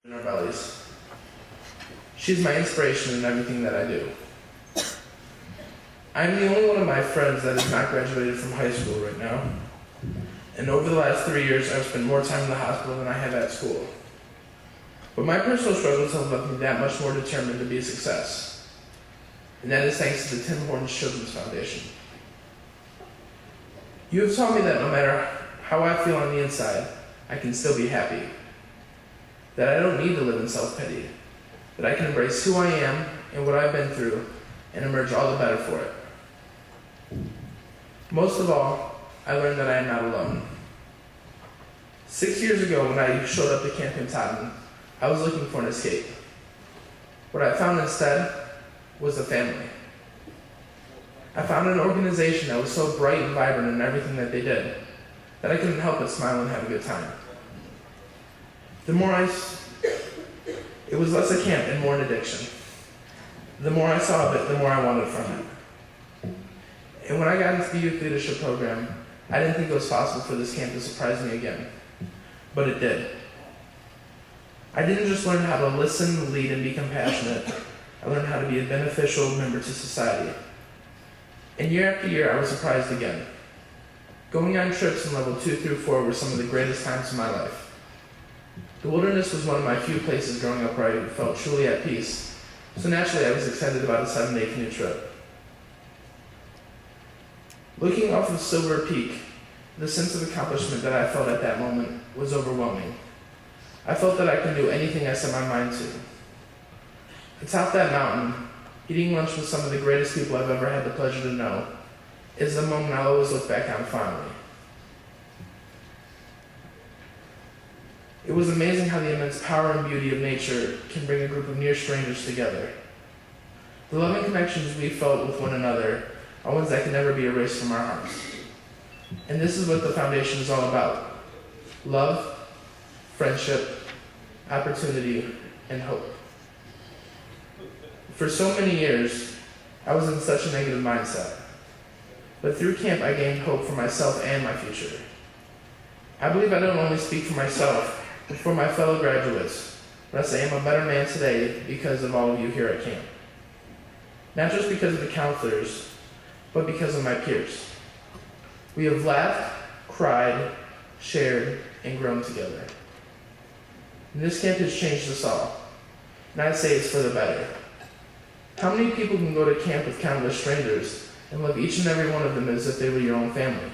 in our bellies. She's my inspiration in everything that I do. I'm the only one of my friends that has not graduated from high school right now. And over the last 3 years, I've spent more time in the hospital than I have at school. But my personal struggles have left me that much more determined to be a success. And that is thanks to the Tim Hortons Children's Foundation. You have taught me that no matter how I feel on the inside, I can still be happy. That I don't need to live in self-pity. That I can embrace who I am and what I've been through and emerge all the better for it. Most of all, I learned that I am not alone. 6 years ago when I showed up to Camp Katahdin, I was looking for an escape. What I found instead was a family. I found an organization that was so bright and vibrant in everything that they did that I couldn't help but smile and have a good time. It was less a camp and more an addiction. The more I saw of it, the more I wanted from it. And when I got into the youth leadership program, I didn't think it was possible for this camp to surprise me again. But it did. I didn't just learn how to listen, lead, and be compassionate. I learned how to be a beneficial member to society. And year after year, I was surprised again. Going on trips in level 2 through 4 were some of the greatest times of my life. The wilderness was one of my few places growing up where I felt truly at peace, so naturally I was excited about a 7-day canoe trip. Looking off of Silver Peak, the sense of accomplishment that I felt at that moment was overwhelming. I felt that I could do anything I set my mind to. Atop that mountain, eating lunch with some of the greatest people I've ever had the pleasure to know, is the moment I'll always look back on fondly. It was amazing how the immense power and beauty of nature can bring a group of near strangers together. The loving connections we felt with one another are ones that can never be erased from our hearts. And this is what the foundation is all about: love, friendship, opportunity, and hope. For so many years, I was in such a negative mindset. But through camp, I gained hope for myself and my future. I believe I don't only speak for myself, but for my fellow graduates, when I say I'm a better man today because of all of you here at camp. Not just because of the counselors, but because of my peers. We have laughed, cried, shared, and grown together. And this camp has changed us all, and I'd say it's for the better. How many people can go to camp with countless strangers and love each and every one of them as if they were your own family?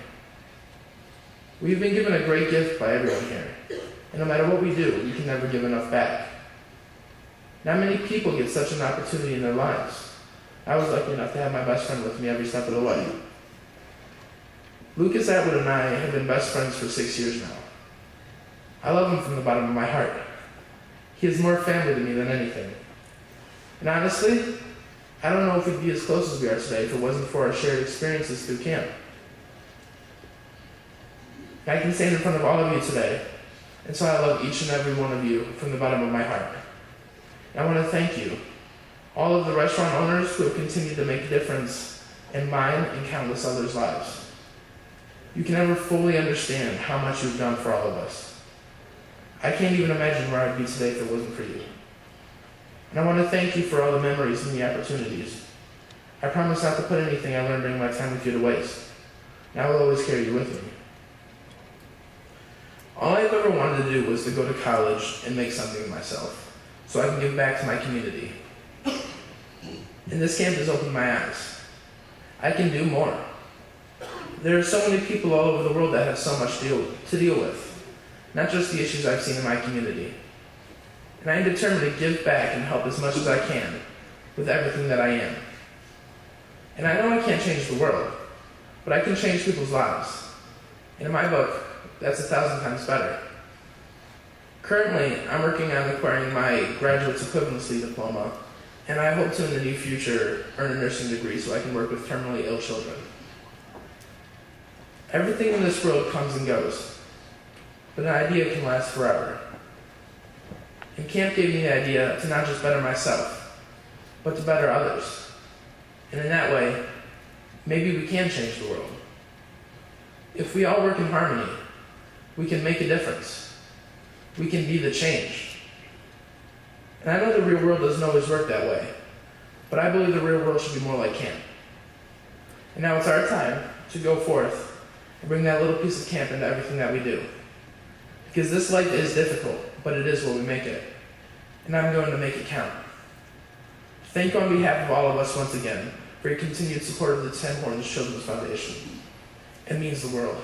We've been given a great gift by everyone here, and no matter what we do, we can never give enough back. Not many people get such an opportunity in their lives. I was lucky enough to have my best friend with me every step of the way. Lucas Atwood and I have been best friends for 6 years now. I love him from the bottom of my heart. He is more family to me than anything. And honestly, I don't know if we'd be as close as we are today if it wasn't for our shared experiences through camp. I can stand in front of all of you today, and so I love each and every one of you from the bottom of my heart. And I want to thank you, all of the restaurant owners who have continued to make a difference in mine and countless others' lives. You can never fully understand how much you've done for all of us. I can't even imagine where I'd be today if it wasn't for you. And I want to thank you for all the memories and the opportunities. I promise not to put anything I learned during my time with you to waste. And I will always carry you with me. All I've ever wanted to do was to go to college and make something of myself, so I can give back to my community. And this camp has opened my eyes. I can do more. There are so many people all over the world that have so much to deal with, not just the issues I've seen in my community. And I am determined to give back and help as much as I can with everything that I am. And I know I can't change the world, but I can change people's lives. And in my book, that's 1,000 times better. Currently, I'm working on acquiring my graduate's equivalency diploma, and I hope to in the near future earn a nursing degree so I can work with terminally ill children. Everything in this world comes and goes, but an idea can last forever. And camp gave me the idea to not just better myself, but to better others. And in that way, maybe we can change the world. If we all work in harmony, we can make a difference. We can be the change. And I know the real world doesn't always work that way, but I believe the real world should be more like camp. And now it's our time to go forth and bring that little piece of camp into everything that we do. Because this life is difficult, but it is what we make it. And I'm going to make it count. Thank you on behalf of all of us once again for your continued support of the Tim Hortons Children's Foundation. It means the world.